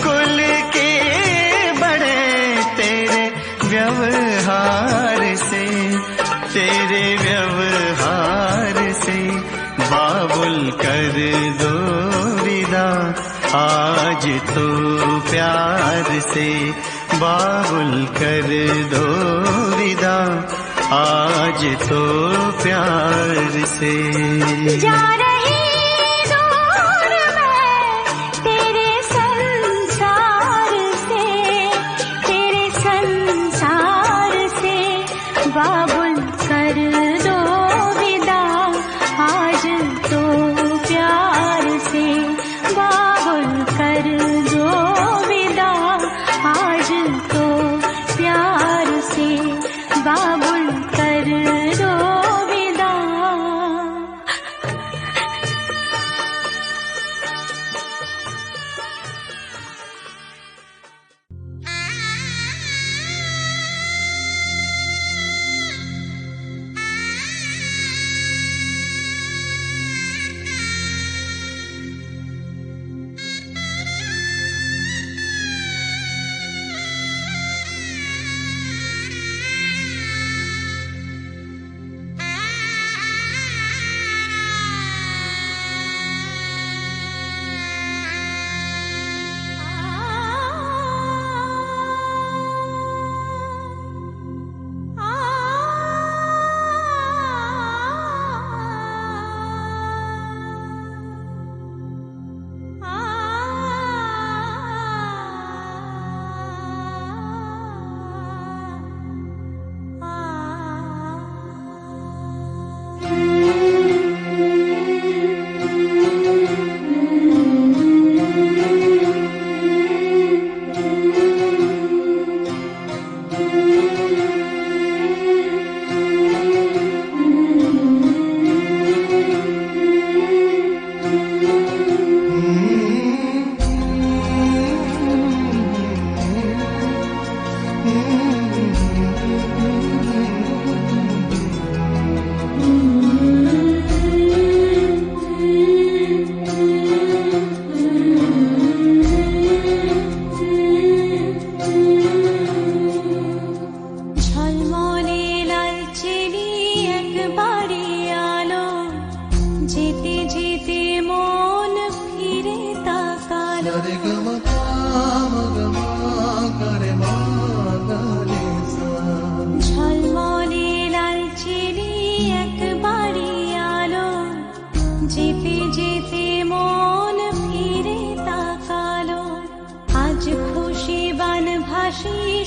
कुल के बड़े तेरे व्यवहार से, तेरे व्यवहार से बाबुल कर दो विदा आज तो प्यार से, बाबुल कर दो विदा आज तो प्यार से। जा रही दूर मैं तेरे संसार से, तेरे संसार से बाबुल कर दो विदा आज तो प्यार से, बाबुल कर दो विदा आज तो प्यार से, बाबुल कर दो विदा।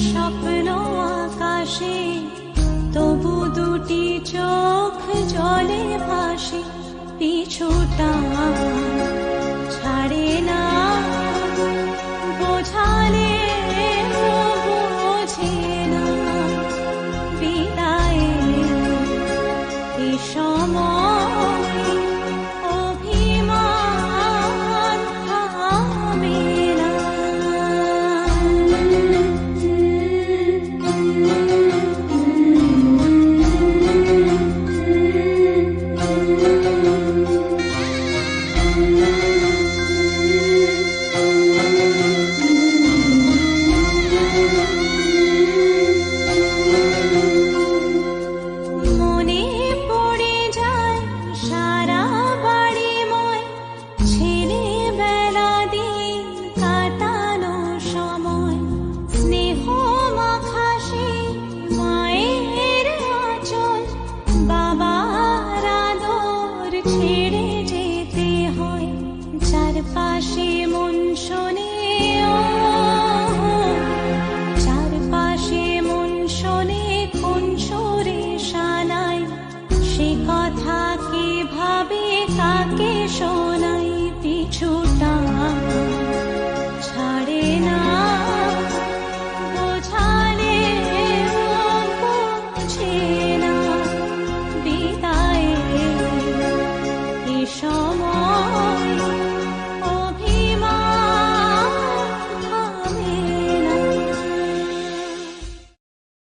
স্বপ্ন আকাশে তবু দুটি চোখ জলে ভাসে, পিছুটা ছাড়ে না বোঝালে বোঝে না, বিদায় এ সময় অভিমান থামে না। চারপাশে মন শোনে, চারপাশে মন শোনে কোন সুরে শানায়, সে কথা কে ভাবে কাকে শোনে।